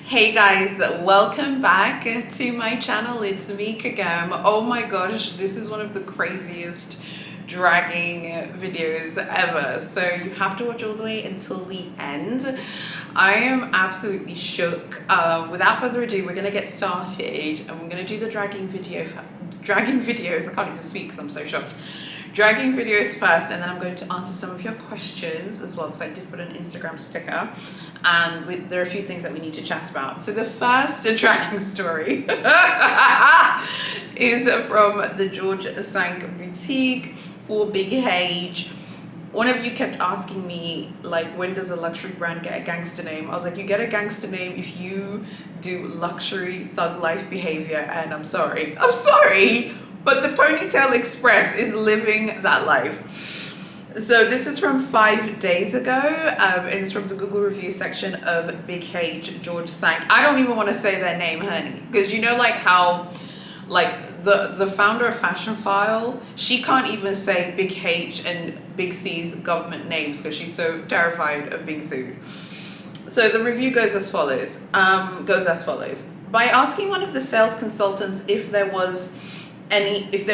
Hey guys, welcome back to my channel. It's me, Kagam. Oh my gosh, this is one of the craziest dragging videos ever. So you have to watch all the way until the end. I am absolutely shook. Without further ado, we're gonna get started and we're gonna do the dragging videos. I can't even speak because I'm so shocked. Dragging videos first, and then I'm going to answer some of your questions as well, because I did put an Instagram sticker, and there are a few things that we need to chat about. So the first dragging story is from the George Sank boutique for Big H. One of you kept asking me, like, when does a luxury brand get a gangster name? I was like, you get a gangster name if you do luxury thug life behavior, and I'm sorry, but the Ponytail Express is living that life. So this is from 5 days ago, and it's from the Google review section of Big H George Sank. I don't even want to say their name, honey, because you know, like how, like the founder of Fashion File, she can't even say Big H and Big C's government names because she's so terrified of being sued. So the review goes as follows. By asking one of the sales consultants if there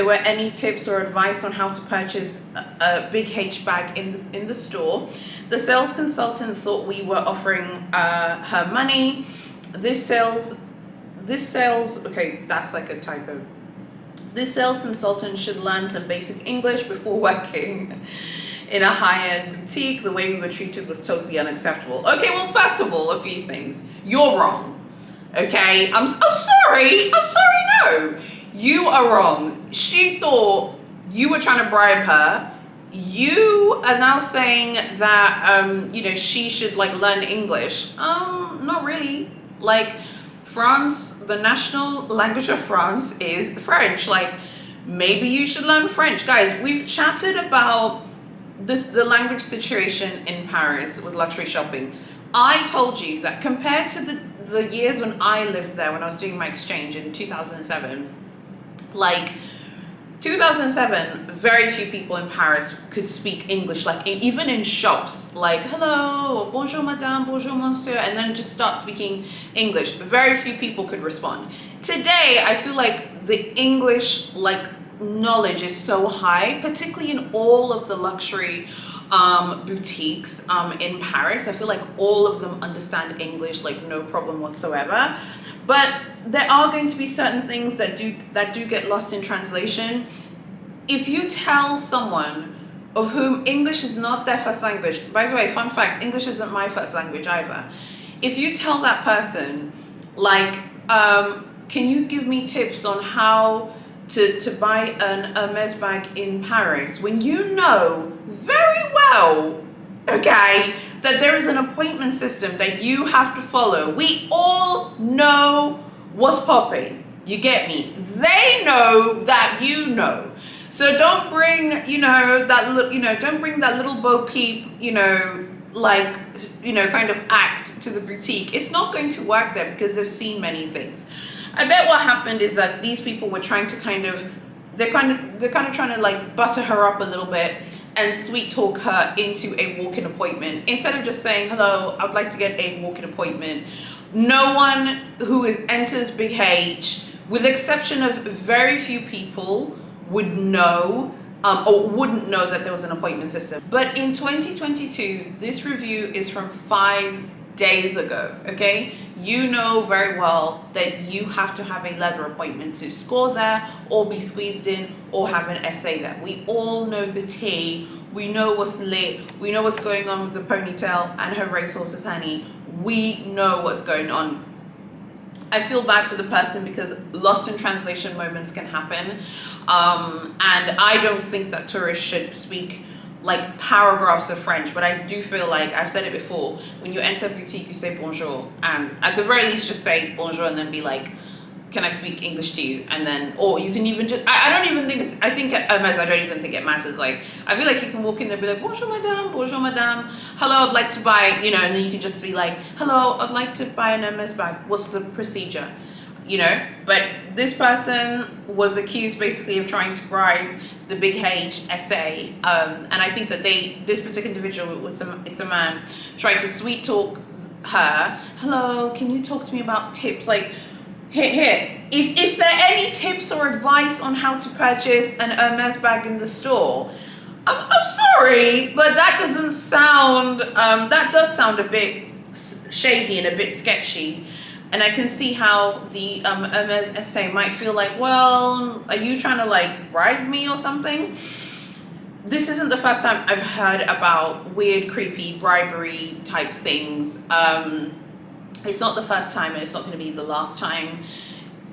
were any tips or advice on how to purchase a Big H bag in the store, the sales consultant thought we were offering her money. This sales, okay, that's like a typo. This sales consultant should learn some basic English before working in a high-end boutique. The way we were treated was totally unacceptable. Okay, well, first of all, a few things. You're wrong. Okay, I'm sorry, no. You are wrong. She thought you were trying to bribe her. You are now saying that, she should, like, learn English. Not really. Like, France, the national language of France is French. Like, maybe you should learn French. Guys, we've chatted about the language situation in Paris with luxury shopping. I told you that compared to the years when I lived there, when I was doing my exchange in 2007, like 2007, very few people in Paris could speak English, like even in shops, like hello, bonjour madame, bonjour monsieur, and then just start speaking English. Very few people could respond. Today, I feel like the English knowledge is so high, particularly in all of the luxury boutiques in Paris. I feel like all of them understand English, like no problem whatsoever. But there are going to be certain things that do get lost in translation. If you tell someone of whom English is not their first language, by the way, fun fact, English isn't my first language either. If you tell that person, like, can you give me tips on how to buy an Hermes bag in Paris, when you know very well, okay, that there is an appointment system that you have to follow. We all know what's popping. You get me? They know that you know. So don't bring, don't bring that little bo peep, kind of act to the boutique. It's not going to work there because they've seen many things. I bet what happened is that these people were trying to they're kind of trying to like butter her up a little bit and sweet talk her into a walk-in appointment. Instead of just saying, hello, I'd like to get a walk-in appointment. No one who enters Big H, with the exception of very few people, would know or wouldn't know that there was an appointment system. But in 2022, this review is from 5 days ago, okay? You know very well that you have to have a leather appointment to score there or be squeezed in or have an essay there. We all know the tea. We know what's lit. We know what's going on with the ponytail and her racehorses, honey. We know what's going on. I feel bad for the person because lost in translation moments can happen. And I don't think that tourists should speak like paragraphs of French, but I do feel like, I've said it before, when you enter a boutique, you say bonjour, and at the very least just say bonjour and then be like, can I speak English to you? And then, or you can even just, I don't even think I don't even think it matters. Like, I feel like you can walk in there and be like, bonjour madame, hello, I'd like to buy, and then you can just be like, hello, I'd like to buy an Hermes bag, what's the procedure? But this person was accused basically of trying to bribe the Big H SA, and I think that this particular individual, it's a man, tried to sweet talk her, hello, can you talk to me about tips? Like, here. If there are any tips or advice on how to purchase an Hermes bag in the store, I'm sorry, but that doesn't sound, that does sound a bit shady and a bit sketchy. And I can see how the Hermes essay might feel like, well, are you trying to like bribe me or something? This isn't the first time I've heard about weird, creepy bribery type things. It's not the first time, and it's not going to be the last time.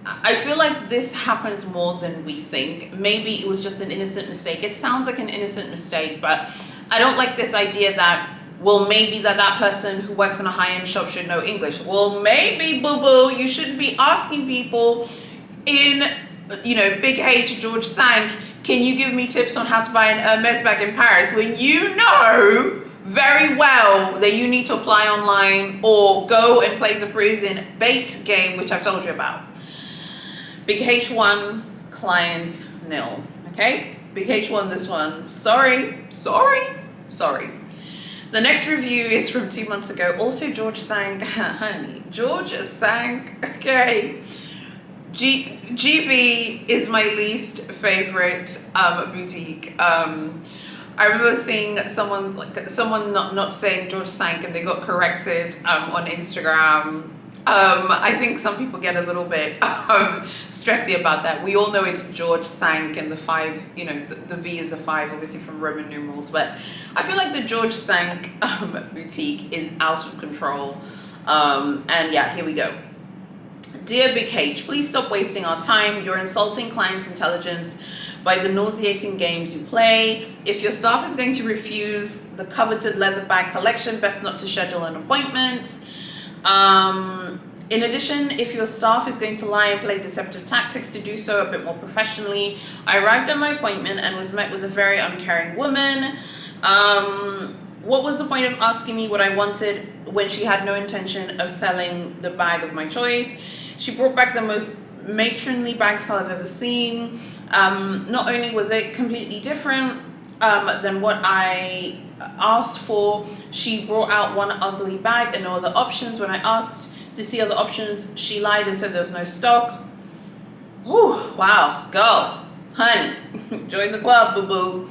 I feel like this happens more than we think. Maybe it was just an innocent mistake. It sounds like an innocent mistake, but I don't like this idea that, well, maybe that person who works in a high-end shop should know English. Well, maybe, boo-boo, you shouldn't be asking people in, Big H, George Sank, can you give me tips on how to buy an Hermes bag in Paris, when you know very well that you need to apply online or go and play the Parisian bait game, which I've told you about. Big H won, client nil. Okay? Big H won this one. Sorry. The next review is from 2 months ago. Also George Sank, honey. George Sank, okay. GV is my least favorite boutique. I remember seeing someone not saying George Sank, and they got corrected on Instagram. I think some people get a little bit stressy about that. We all know it's George Sank, and the 5, the V is a 5, obviously from Roman numerals. But I feel like the George Sank boutique is out of control. And yeah, here we go. Dear Big H, please stop wasting our time. You're insulting clients' intelligence by the nauseating games you play. If your staff is going to refuse the coveted leather bag collection, best not to schedule an appointment. In addition, if your staff is going to lie and play deceptive tactics, to do so a bit more professionally. I arrived at my appointment and was met with a very uncaring woman. What was the point of asking me what I wanted when she had no intention of selling the bag of my choice? She brought back the most matronly bag style I've ever seen. Not only was it completely different than what I asked for, she brought out one ugly bag and no other options. When I asked to see other options, she lied and said there was no stock. Ooh, wow, girl, honey, join the club, boo-boo.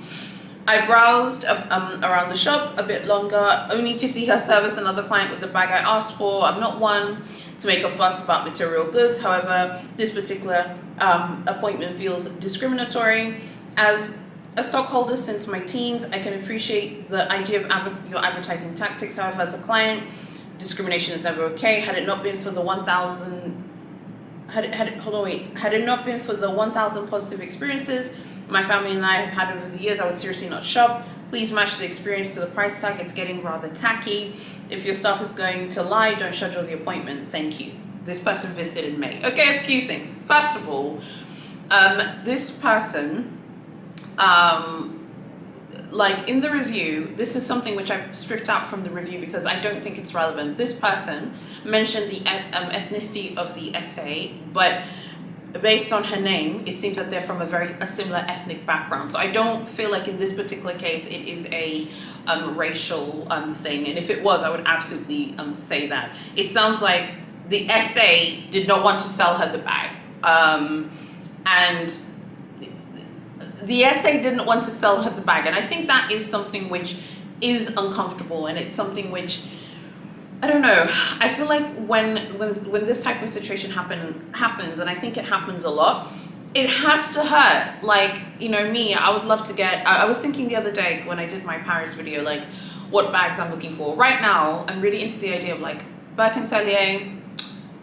I browsed around the shop a bit longer, only to see her service another client with the bag I asked for. I'm not one to make a fuss about material goods. However, this particular appointment feels discriminatory. As a stockholder since my teens, I can appreciate the idea of your advertising tactics. However, as a client, discrimination is never okay. Had it not been for the 1,000 positive experiences my family and I have had over the years, I would seriously not shop. Please match the experience to the price tag. It's getting rather tacky. If your staff is going to lie, don't schedule the appointment. Thank you. This person visited in May. Okay, a few things. First of all, this person, like in the review, this is something which I've stripped out from the review because I don't think it's relevant. This person mentioned the ethnicity of the essay, but based on her name, it seems that they're from a similar ethnic background. So I don't feel like in this particular case it is a racial thing. And if it was, I would absolutely say that. It sounds like the essay did not want to sell her the bag. And the essay didn't want to sell her the bag. And I think that is something which is uncomfortable, and it's something which, I don't know. I feel like when this type of situation happens, and I think it happens a lot, it has to hurt. Like, me, I would love to get, I was thinking the other day when I did my Paris video, like what bags I'm looking for. Right now, I'm really into the idea of like Birkin-Sellier,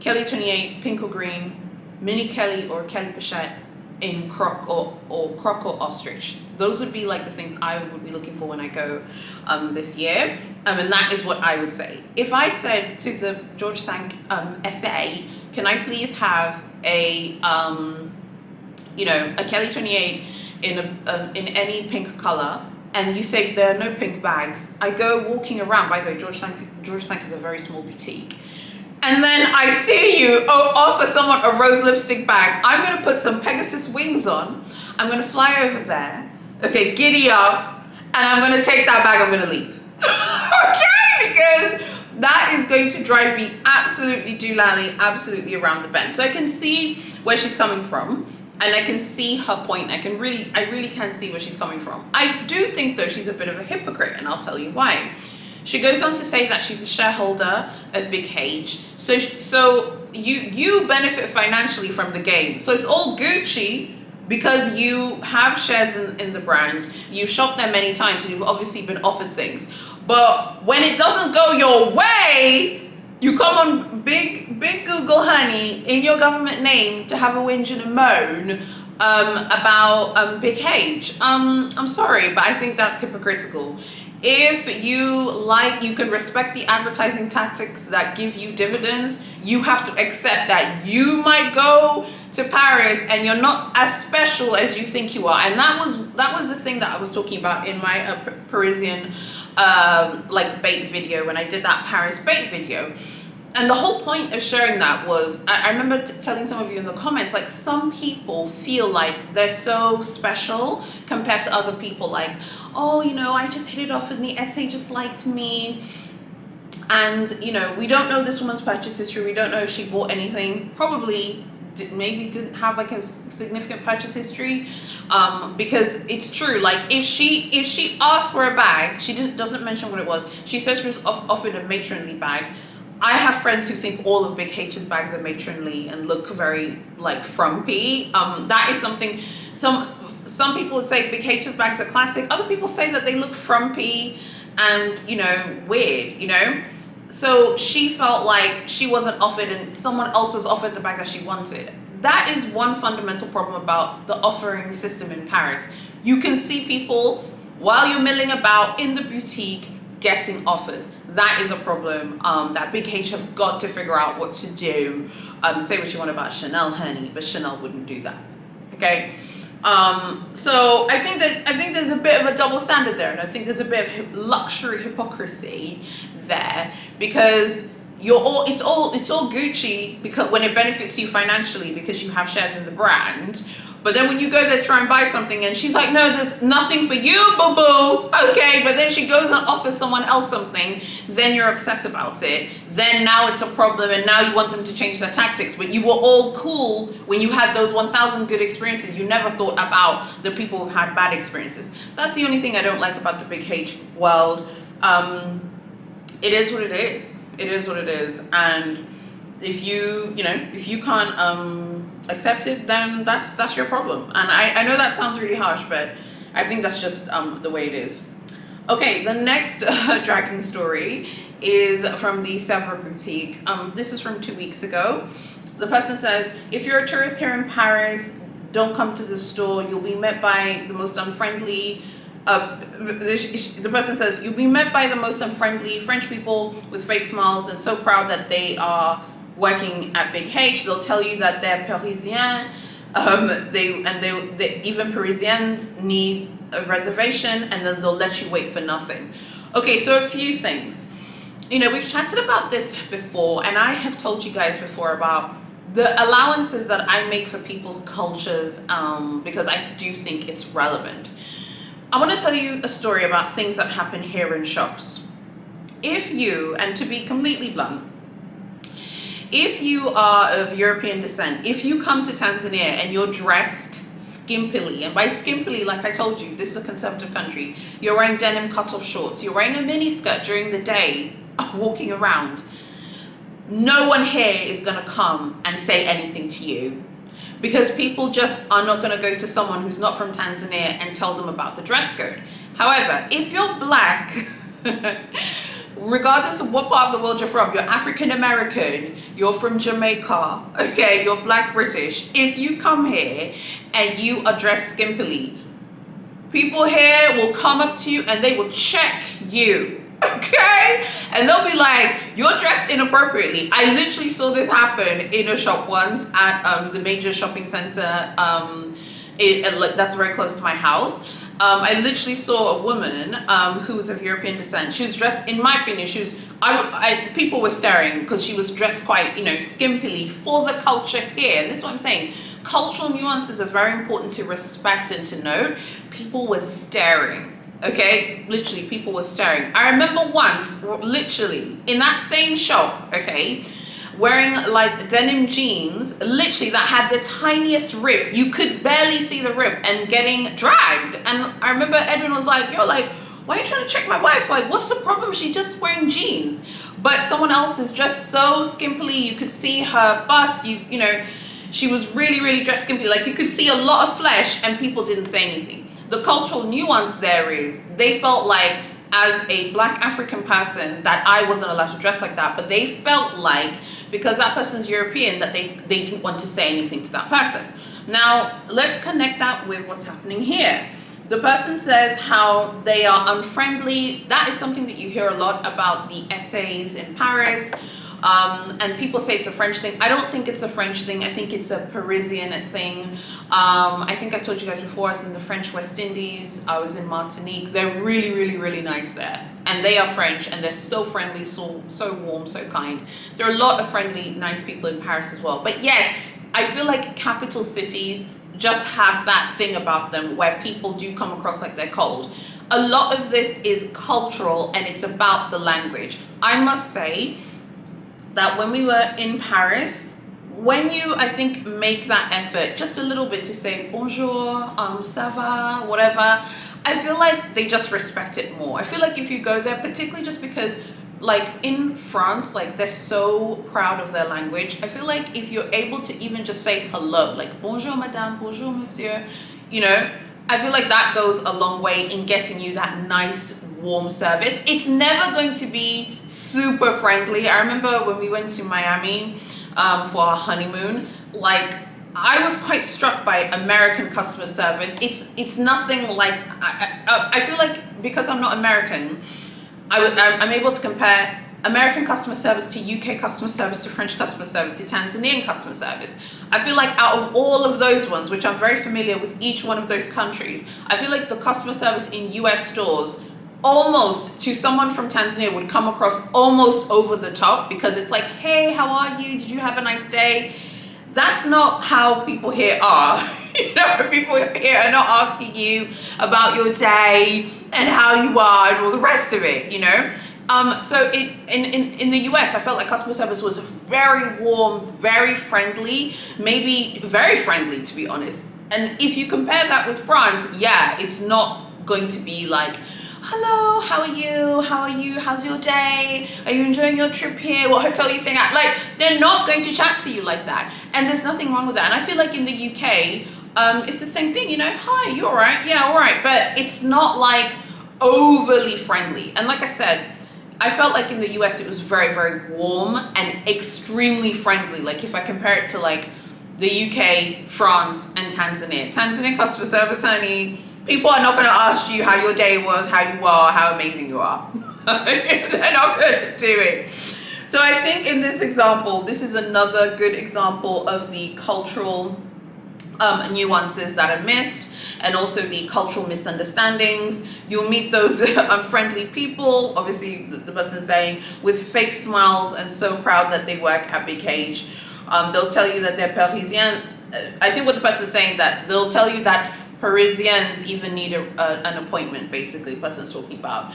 Kelly 28, pink or green, Mini Kelly or Kelly Pochette in croc or ostrich. Those would be like the things I would be looking for when I go this year. And that is what I would say. If I said to the George Sank essay, can I please have a Kelly 28 in any pink color, and you say there are no pink bags, I go walking around. By the way, George Sank is a very small boutique. And then I see you offer someone a rose lipstick bag. I'm going to put some Pegasus wings on. I'm going to fly over there. Okay, giddy up. And I'm going to take that bag. I'm going to leave. Okay? Because that is going to drive me absolutely doolally, absolutely around the bend. So I can see where she's coming from, and I can see her point. I really can see where she's coming from. I do think though she's a bit of a hypocrite, and I'll tell you why. She goes on to say that she's a shareholder of Big H. So you benefit financially from the game. So it's all Gucci because you have shares in the brand. You've shopped there many times and you've obviously been offered things. But when it doesn't go your way, you come on big Google honey in your government name to have a whinge and a moan about Big H. I'm sorry, but I think that's hypocritical. If you can respect the advertising tactics that give you dividends, you have to accept that you might go to Paris and you're not as special as you think you are. And that was the thing that I was talking about in my Parisian like bait video, when I did that Paris bait video. And the whole point of sharing that was, I remember telling some of you in the comments, like, some people feel like they're so special compared to other people. Like, oh, you know, I just hit it off and the essay just liked me. And, you know, we don't know this woman's purchase history. We don't know if she bought anything. Probably maybe didn't have like a significant purchase history. Because it's true, like if she asked for a bag, she doesn't mention what it was. She says she was offered a matronly bag. I have friends who think all of Big H's bags are matronly and look very like frumpy. That is something some people would say Big H's bags are classic. Other people say that they look frumpy and, you know, weird, you know? So she felt like she wasn't offered and someone else was offered the bag that she wanted. That is one fundamental problem about the offering system in Paris. You can see people while you're milling about in the boutique getting offers. That is a problem that Big H have got to figure out what to do. Say what you want about Chanel, honey, but Chanel wouldn't do that. Okay. So I think there's a bit of a double standard there, and I think there's a bit of luxury hypocrisy there, because it's all Gucci because when it benefits you financially because you have shares in the brand. But then when you go there to try and buy something and she's like, no, there's nothing for you, boo-boo. Okay, but then she goes and offers someone else something, then you're upset about it. Then now it's a problem and now you want them to change their tactics. But you were all cool when you had those 1,000 good experiences. You never thought about the people who've had bad experiences. That's the only thing I don't like about the Big H world. It is what it is. It is what it is. And if you can't accept it, then that's your problem. And I know that sounds really harsh, but I think that's just the way it is. Okay, the next dragging story is from the Sèvres boutique. This is from 2 weeks ago. The person says, if you're a tourist here in Paris, don't come to the store. You'll be met by the most unfriendly the person says, you'll be met by the most unfriendly French people with fake smiles and so proud that they are working at Big H. They'll tell you that they're Parisian. They even Parisians need a reservation, and then they'll let you wait for nothing. Okay, so a few things. You know, we've chatted about this before, and I have told you guys before about the allowances that I make for people's cultures, because I do think it's relevant. I want to tell you a story about things that happen here in shops. If you, and to be completely blunt, if you are of European descent, if you come to Tanzania and you're dressed skimpily, and by skimpily, like I told you, this is a conservative country, you're wearing denim cut-off shorts, you're wearing a mini skirt during the day, walking around, no one here is going to come and say anything to you. Because people just are not going to go to someone who's not from Tanzania and tell them about the dress code. However, if you're black, regardless of what part of the world you're from, you're African American, you're from Jamaica, okay, you're black British, if you come here and you are dressed skimpily, people here will come up to you and they will check you. Okay, and they'll be like, you're dressed inappropriately. I literally saw this happen in a shop once at the major shopping center that's very close to my house. I literally saw a woman who was of European descent. She was dressed, in my opinion, people were staring because she was dressed quite, you know, skimpily for the culture here. And this is what I'm saying. Cultural nuances are very important to respect and to note. People were staring. Okay, literally people were staring. I remember once, literally in that same shop, okay, wearing like denim jeans, literally that had the tiniest rip. You could barely see the rip and getting dragged. And I remember Edwin was like, yo, like, why are you trying to check my wife? Like, what's the problem? She's just wearing jeans. But someone else is dressed so skimpily, you could see her bust, you know, she was really, really dressed skimpily. Like you could see a lot of flesh and people didn't say anything. The cultural nuance there is they felt like, as a Black African person, that I wasn't allowed to dress like that, but they felt like because that person's European that they didn't want to say anything to that person. Now let's connect that with what's happening here. The person says how they are unfriendly. That is something that you hear a lot about the essays in Paris. And people say it's a French thing. I don't think it's a French thing. I think it's a Parisian thing. I think I told you guys before, I was in the French West Indies. I was in Martinique. They're really, really, really nice there. And they are French and they're so friendly, so warm, so kind. There are a lot of friendly, nice people in Paris as well. But yes, I feel like capital cities just have that thing about them where people do come across like they're cold. A lot of this is cultural and it's about the language. I must say that when we were in Paris, when you, I think, make that effort just a little bit to say bonjour, ça va, whatever, I feel like they just respect it more. I feel like if you go there, particularly just because like in France, like they're so proud of their language. I feel like if you're able to even just say hello, like bonjour madame, bonjour monsieur, you know, I feel like that goes a long way in getting you that nice warm service. It's never going to be super friendly. I remember when we went to Miami for our honeymoon, like I was quite struck by American customer service. It's nothing like, I feel like because I'm not American, I'm able to compare American customer service to UK customer service to French customer service to Tanzanian customer service. I feel like out of all of those ones, which I'm very familiar with each one of those countries, I feel like the customer service in US stores almost to someone from Tanzania would come across almost over the top because it's like, hey, how are you? Did you have a nice day? That's not how people here are. You know, people here are not asking you about your day and how you are and all the rest of it, you know? So in the US, I felt like customer service was very warm, very friendly, maybe very friendly, to be honest. And if you compare that with France, yeah, it's not going to be like, hello, how are you? How are you? How's your day? Are you enjoying your trip here? What hotel are you staying at? Like, they're not going to chat to you like that. And there's nothing wrong with that. And I feel like in the UK, it's the same thing, you know, hi, you all right? Yeah, all right. But it's not like overly friendly. And like I said, I felt like in the US, it was very, very warm and extremely friendly. Like if I compare it to like the UK, France, and Tanzania. Tanzania customer service, honey, people are not going to ask you how your day was, how you are, how amazing you are. They're not going to do it. So I think in this example, this is another good example of the cultural nuances that are missed, and also the cultural misunderstandings. You'll meet those unfriendly people, obviously the person saying, with fake smiles and so proud that they work at Big H. They'll tell you that they're Parisian. I think what the person's saying, that they'll tell you that Parisians even need an appointment, basically. The person's talking about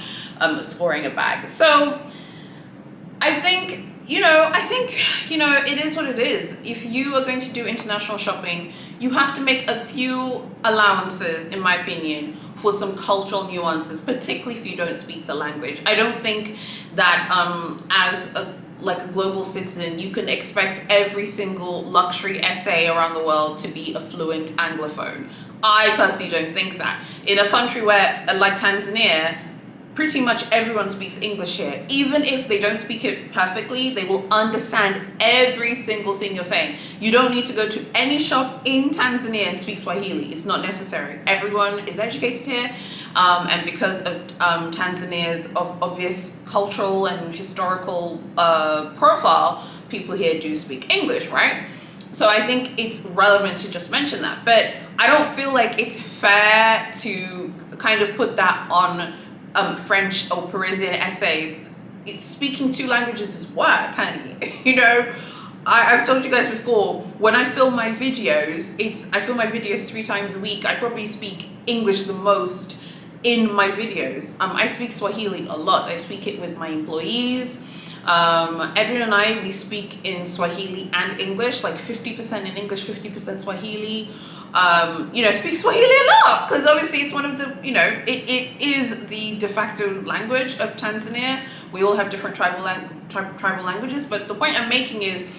scoring a bag. So I think, you know, it is what it is. If you are going to do international shopping, you have to make a few allowances, in my opinion, for some cultural nuances, particularly if you don't speak the language. I don't think that as a global citizen, you can expect every single luxury essay around the world to be a fluent Anglophone. I personally don't think that. In a country where, like Tanzania, pretty much everyone speaks English here. Even if they don't speak it perfectly, they will understand every single thing you're saying. You don't need to go to any shop in Tanzania and speak Swahili. It's not necessary. Everyone is educated here. And because of Tanzania's obvious cultural and historical profile, people here do speak English, right? So I think it's relevant to just mention that. But I don't feel like it's fair to kind of put that on French or Parisian essays. Speaking two languages is work, honey. You know, I've told you guys before, when I film my videos, I film my videos 3 times a week. I probably speak English the most in my videos. I speak Swahili a lot. I speak it with my employees. Edwin and I, we speak in Swahili and English, like 50% in English, 50% Swahili. Speak Swahili a lot because obviously it's one of the, it is the de facto language of Tanzania. We all have different tribal languages, but the point I'm making is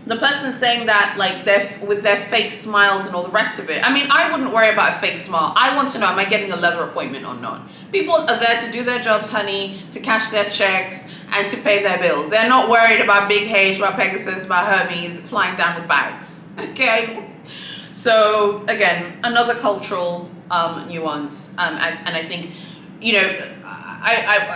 the person saying that, like, with their fake smiles and all the rest of it. I mean, I wouldn't worry about a fake smile. I want to know, am I getting a leather appointment or not? People are there to do their jobs, honey, to cash their checks and to pay their bills. They're not worried about Big H, about Pegasus, about Hermes flying down with bags. Okay? So, again, another cultural nuance. And I think,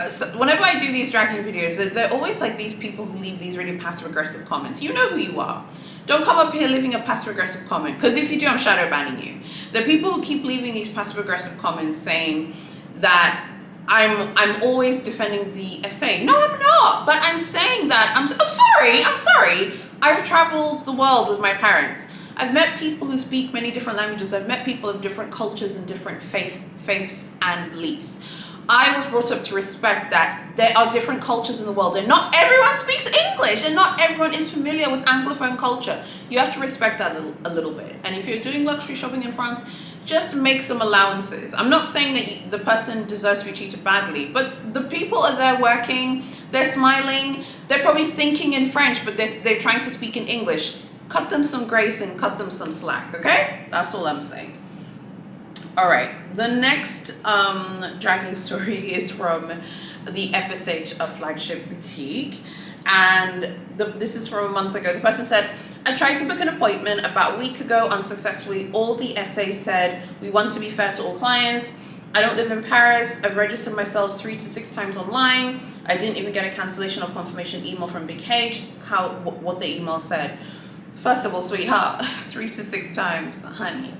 so whenever I do these dragging videos, they're always like these people who leave these really passive-aggressive comments. You know who you are. Don't come up here leaving a passive-aggressive comment, because if you do, I'm shadow banning you. The people who keep leaving these passive-aggressive comments saying that I'm always defending the SA. No, I'm not. But I'm saying that I'm sorry. I've traveled the world with my parents. I've met people who speak many different languages. I've met people of different cultures and different faiths and beliefs. I was brought up to respect that there are different cultures in the world and not everyone speaks English and not everyone is familiar with Anglophone culture. You have to respect that a little bit. And if you're doing luxury shopping in France, just make some allowances. I'm not saying that the person deserves to be treated badly, but the people are there working, they're smiling, they're probably thinking in French, but they're trying to speak in English. Cut them some grace and cut them some slack, okay? That's all I'm saying. All right, the next dragging story is from the FSH flagship boutique. And this is from a month ago. The person said, I tried to book an appointment about a week ago unsuccessfully. All the SA said, we want to be fair to all clients. I don't live in Paris. I've registered myself 3 to 6 times online. I didn't even get a cancellation or confirmation email from Big H, what the email said. First of all, sweetheart, 3 to 6 times, honey.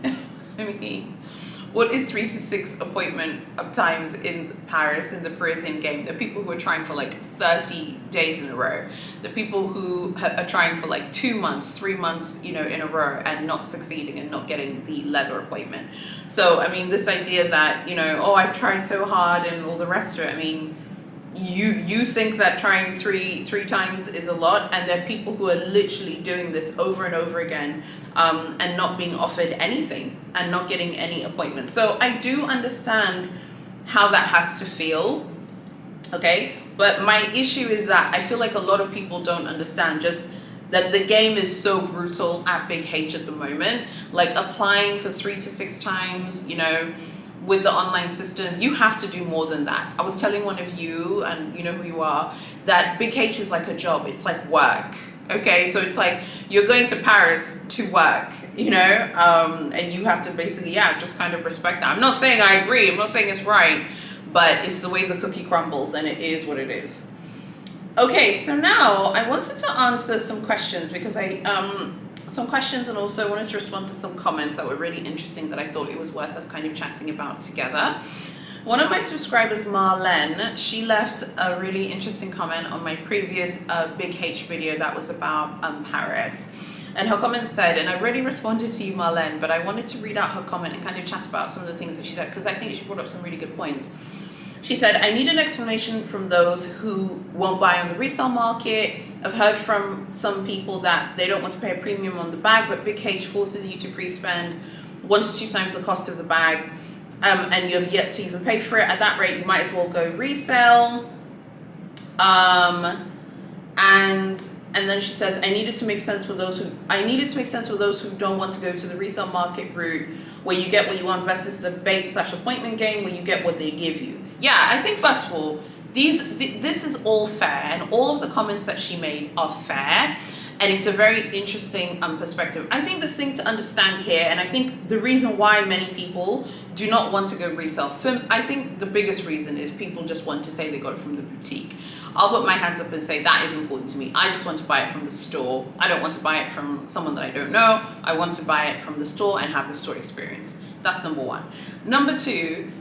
I mean, what is 3 to 6 appointment times in Paris, in the Parisian game? There are people who are trying for like 30 days in a row. There are people who are trying for like 2 months, 3 months, in a row and not succeeding and not getting the leather appointment. So, I mean, this idea that, I've tried so hard and all the rest of it, I mean, you think that trying three times is a lot, and there are people who are literally doing this over and over again and not being offered anything and not getting any appointments. So I do understand how that has to feel, okay? But my issue is that I feel like a lot of people don't understand just that the game is so brutal at Big H at the moment. Like applying for 3 to 6 times, with the online system, you have to do more than that. I was telling one of you, and you know who you are, that Big H is like a job. It's like work. Okay, so it's like you're going to Paris to work, and you have to basically, just kind of respect that. I'm not saying I agree. I'm not saying it's right, but it's the way the cookie crumbles, and it is what it is. Okay, so now I wanted to answer some questions because some questions, and also wanted to respond to some comments that were really interesting that I thought it was worth us kind of chatting about together. One of my subscribers, Marlene, she left a really interesting comment on my previous Big H video that was about Paris. And her comment said, and I've already responded to you, Marlene, but I wanted to read out her comment and kind of chat about some of the things that she said, because I think she brought up some really good points. She said, I need an explanation from those who won't buy on the resale market. I've heard from some people that they don't want to pay a premium on the bag, but Big H forces you to pre-spend 1 to 2 times the cost of the bag, and you have yet to even pay for it. At that rate, you might as well go resale. And then she says, I needed to make sense for those who don't want to go to the resale market route, where you get what you want versus the bait/appointment game, where you get what they give you. Yeah, I think first of all, this is all fair, and all of the comments that she made are fair, and it's a very interesting perspective. I think the thing to understand here, and I think the reason why many people do not want to go resell, I think the biggest reason is people just want to say they got it from the boutique. I'll put my hands up and say that is important to me. I just want to buy it from the store. I don't want to buy it from someone that I don't know. I want to buy it from the store and have the store experience. That's number one. Number two,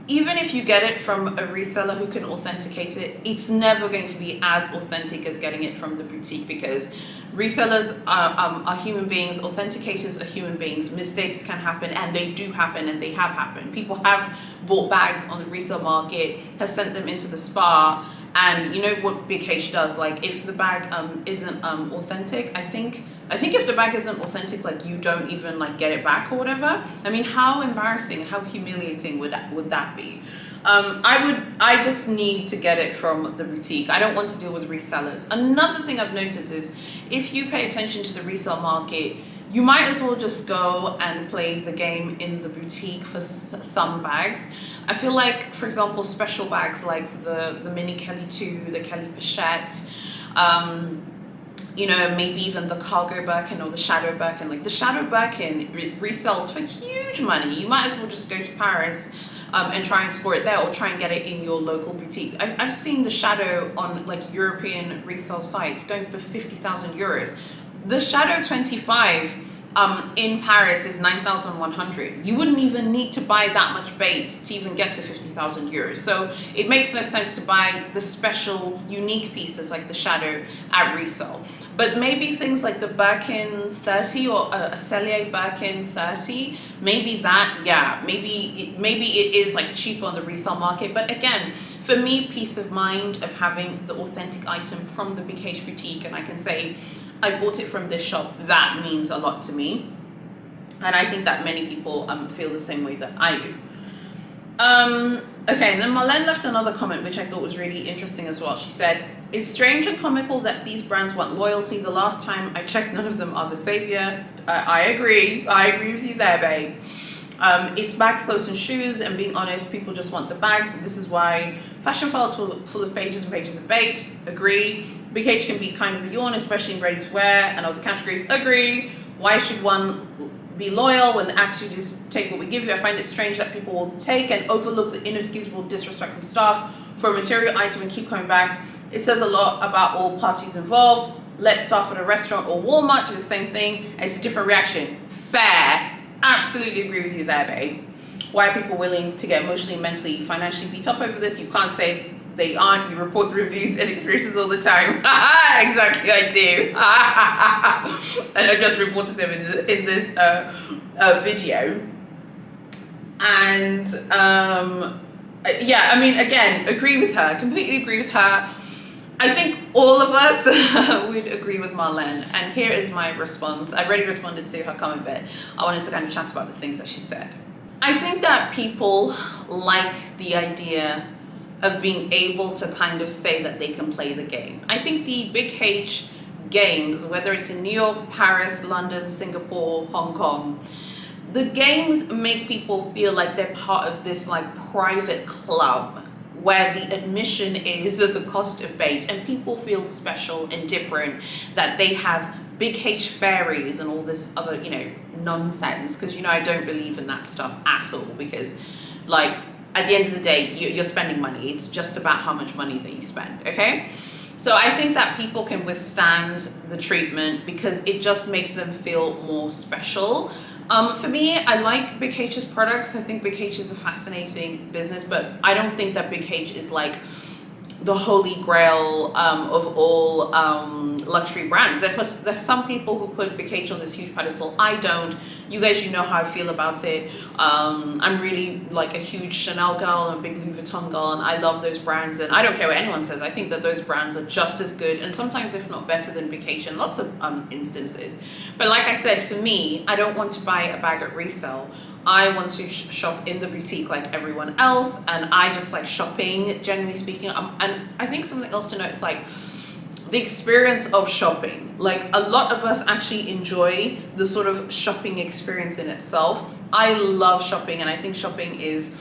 even if you get it from a reseller who can authenticate it, it's never going to be as authentic as getting it from the boutique, because resellers are human beings, authenticators are human beings, mistakes can happen, and they do happen, and they have happened. People have bought bags on the resale market, have sent them into the spa, and you know what Big H does, like if the bag isn't authentic, I think if the bag isn't authentic, like you don't even like get it back or whatever. I mean, how embarrassing, how humiliating would that be? I just need to get it from the boutique. I don't want to deal with resellers. Another thing I've noticed is if you pay attention to the resale market, you might as well just go and play the game in the boutique for some bags. I feel like, for example, special bags like the Mini Kelly 2, the Kelly Pochette, you know, maybe even the cargo Birkin or the shadow Birkin. Like the shadow Birkin resells for huge money. You might as well just go to Paris and try and score it there, or try and get it in your local boutique. I've seen the shadow on like European resale sites going for 50,000 euros. The shadow 25 in Paris is 9,100. You wouldn't even need to buy that much bait to even get to 50,000 euros. So it makes no sense to buy the special, unique pieces like the shadow at resale. But maybe things like the Birkin 30 or a Cellier Birkin 30, maybe that, yeah, maybe it is like cheaper on the resale market. But again, for me, peace of mind of having the authentic item from the Big H boutique, and I can say, I bought it from this shop, that means a lot to me. And I think that many people feel the same way that I do. Okay, and then Marlene left another comment which I thought was really interesting as well. She said, it's strange and comical that these brands want loyalty. The last time I checked, none of them are the savior. I agree with you there, babe. It's bags, clothes and shoes, and being honest, people just want the bags. This is why fashion files full of pages and pages of bait. Agree. Big H can be kind of a yawn, especially in ready to wear and other categories. Agree. Why should one be loyal when the attitude is take what we give you? I find it strange that people will take and overlook the inexcusable disrespect from staff for a material item and keep coming back. It says a lot about all parties involved. Let staff at a restaurant or Walmart do the same thing, and it's a different reaction. Fair. Absolutely agree with you there, babe. Why are people willing to get emotionally, mentally, financially beat up over this? You can't say they aren't. You report the reviews and experiences all the time. Exactly, I do. And I just reported them in this video. And yeah, I mean, again, agree with her. Completely agree with her. I think all of us would agree with Marlene. And here is my response. I've already responded to her comment, but I wanted to kind of chat about the things that she said. I think that people like the idea of being able to kind of say that they can play the game. I think the Big H games, whether it's in New York, Paris, London, Singapore, Hong Kong, the games make people feel like they're part of this like private club where the admission is the cost of bait, and people feel special and different, that they have Big H fairies and all this other, you know, nonsense. Because, you know, I don't believe in that stuff at all, because like at the end of the day, you're spending money. It's just about how much money that you spend, okay? So I think that people can withstand the treatment because it just makes them feel more special. For me, I like Big H's products. I think Big H is a fascinating business, but I don't think that Big H is like the holy grail of all luxury brands. There's some people who put Big H on this huge pedestal. I don't. You guys, you know how I feel about it. I'm really like a huge Chanel girl and a big Louis Vuitton girl, and I love those brands, and I don't care what anyone says. I think that those brands are just as good, and sometimes if not better than Big H in lots of instances. But like I said, for me, I don't want to buy a bag at resale. I want to shop in the boutique like everyone else, and I just like shopping, generally speaking. And I think something else to note is like the experience of shopping. Like a lot of us actually enjoy the sort of shopping experience in itself. I love shopping, and I think shopping is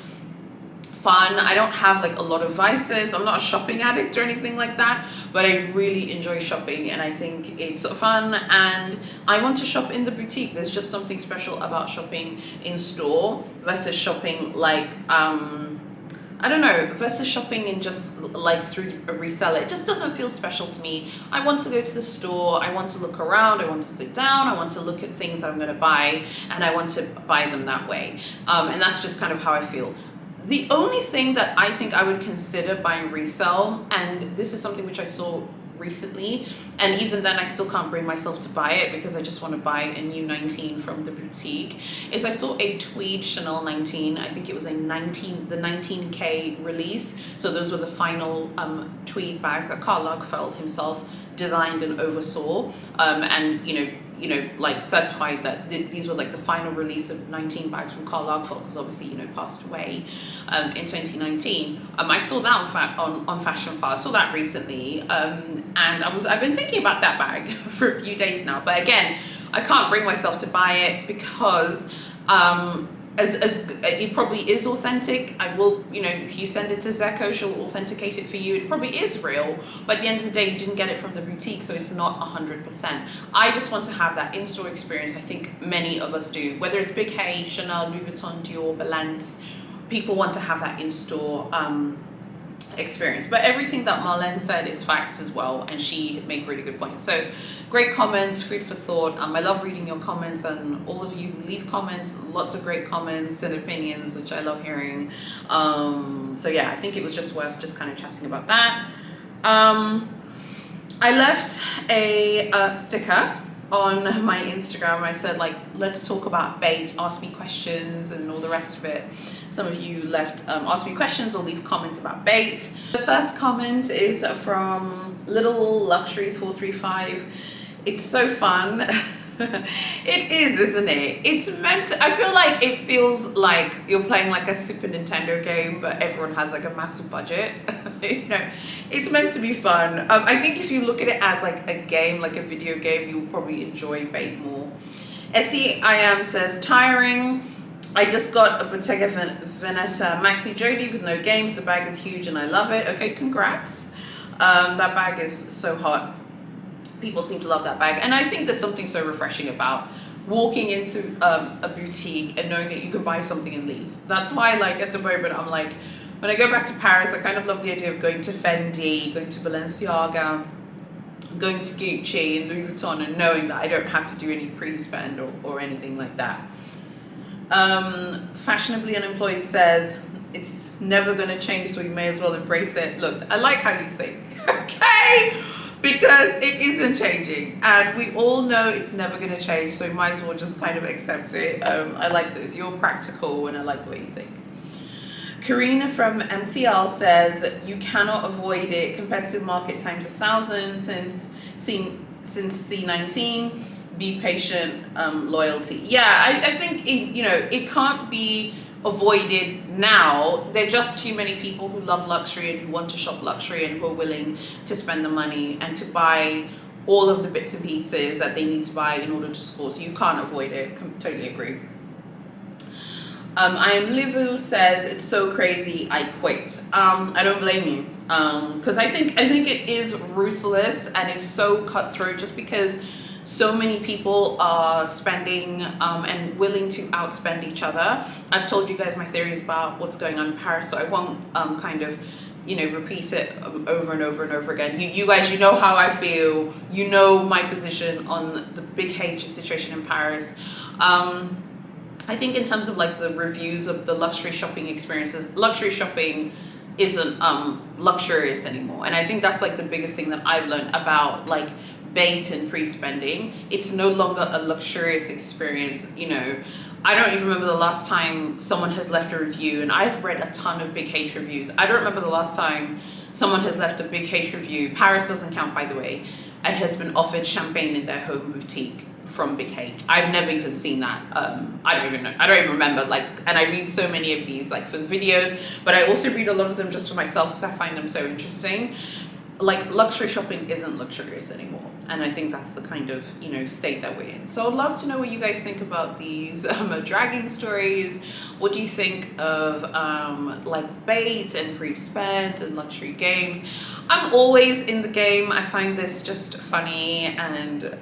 fun. I don't have like a lot of vices. I'm not a shopping addict or anything like that, but I really enjoy shopping, and I think it's fun, and I want to shop in the boutique. There's just something special about shopping in store versus shopping like I don't know, versus shopping in just like through a reseller. It just doesn't feel special to me. I want to go to the store, I want to look around, I want to sit down, I want to look at things that I'm going to buy, and I want to buy them that way. And that's just kind of how I feel. The only thing that I think I would consider buying resale, and this is something which I saw recently, and even then I still can't bring myself to buy it because I just want to buy a new 19 from the boutique, is I saw a tweed Chanel 19. I think it was the 19K release. So those were the final tweed bags that Karl Lagerfeld himself designed and oversaw, and like certified that these were like the final release of 19 bags from Karl Lagerfeld, because obviously passed away in 2019. I saw that on Fashion File. I saw that recently, and I've been thinking about that bag for a few days now. But again, I can't bring myself to buy it because as it probably is authentic. I will, if you send it to Zeko, she'll authenticate it for you. It probably is real, but at the end of the day, you didn't get it from the boutique, so it's not 100%. I just want to have that in-store experience. I think many of us do, whether it's Big Hey, Chanel, Louis Vuitton, Dior, Balance. People want to have that in-store experience. But everything that Marlene said is facts as well, and she made really good points. So great comments, food for thought. I love reading your comments, and all of you who leave comments, lots of great comments and opinions, which I love hearing. So yeah, I think it was just worth just kind of chatting about that. I left a sticker on my Instagram. I said, like, let's talk about bait, ask me questions and all the rest of it. Some of you left ask me questions or leave comments about bait. The first comment is from Little Luxuries 435. It's so fun. It is, isn't it? It's meant to, I feel like it feels like you're playing like a Super Nintendo game, but everyone has like a massive budget. It's meant to be fun. I think if you look at it as like a game, like a video game, you'll probably enjoy bait more. SEIM says, tiring. I just got a Bottega Veneta Maxi Jody with no games. The bag is huge and I love it. Okay, congrats. That bag is so hot. People seem to love that bag, and I think there's something so refreshing about walking into a boutique and knowing that you can buy something and leave. That's why, like, at the moment, I'm like, when I go back to Paris, I kind of love the idea of going to Fendi, going to Balenciaga, going to Gucci and Louis Vuitton, and knowing that I don't have to do any pre-spend or anything like that. Fashionably Unemployed says, it's never going to change, so we may as well embrace it. Look, I like how you think, okay? Because it isn't changing, and we all know it's never going to change, so we might as well just kind of accept it. I like this. You're practical, and I like the way you think. Karina from MTL says, you cannot avoid it. Competitive market times 1,000 since C19. Be patient, loyalty. Yeah, I think it can't be avoided now. There are just too many people who love luxury and who want to shop luxury and who are willing to spend the money and to buy all of the bits and pieces that they need to buy in order to score. So you can't avoid it. Totally agree. I am Livu says, it's so crazy, I quit. I don't blame you, because I think it is ruthless and it's so cutthroat, just because so many people are spending and willing to outspend each other. I've told you guys my theories about what's going on in Paris, so I won't repeat it over and over and over again. You guys, you know how I feel. You know my position on the Big H situation in Paris. I think in terms of like the reviews of the luxury shopping experiences, luxury shopping isn't luxurious anymore. And I think that's like the biggest thing that I've learned about like bait and pre-spending. It's no longer a luxurious experience. I don't even remember the last time someone has left a review, and I've read a ton of Big H reviews. I don't remember the last time someone has left a Big H review, Paris doesn't count by the way, and has been offered champagne in their home boutique from Big H. I've never even seen that. I don't even know. I don't even remember. Like, and I read so many of these like for the videos, but I also read a lot of them just for myself because I find them so interesting. Like, luxury shopping isn't luxurious anymore, and I think that's the kind of state that we're in. So I'd love to know what you guys think about these dragging stories. What do you think of like bait and pre-spend and luxury games? I'm always in the game. I find this just funny, and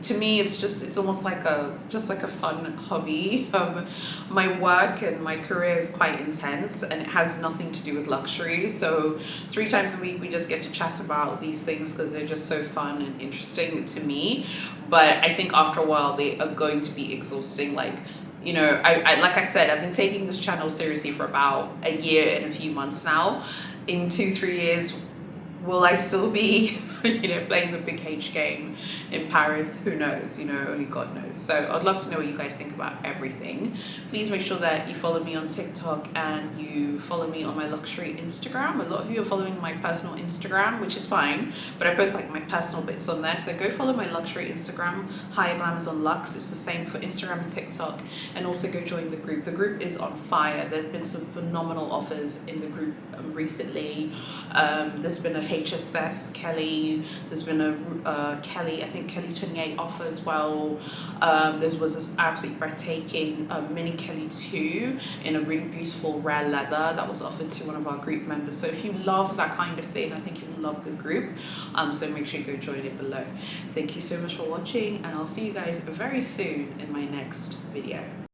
to me it's almost like a fun hobby. My work and my career is quite intense, and it has nothing to do with luxury, so 3 times a week we just get to chat about these things because they're just so fun and interesting to me. But I think after a while they are going to be exhausting. Like, you know, I like I said, I've been taking this channel seriously for about a year and a few months now. In 2-3 years, will I still be, you know, playing the big H game in Paris? Who knows? You know, only God knows. So I'd love to know what you guys think about everything. Please make sure that you follow me on TikTok and you follow me on my luxury Instagram. A lot of you are following my personal Instagram, which is fine, but I post like my personal bits on there. So go follow my luxury Instagram, Haya Glamours on Lux. It's the same for Instagram and TikTok. And also go join the group. The group is on fire. There's been some phenomenal offers in the group recently. There's been a HSS Kelly, there's been a Kelly, I think Kelly 28 offer as well. There was this absolutely breathtaking mini Kelly 2 in a really beautiful rare leather that was offered to one of our group members. So if you love that kind of thing, I think you'll love the group. So make sure you go join it below. Thank you so much for watching, and I'll see you guys very soon in my next video.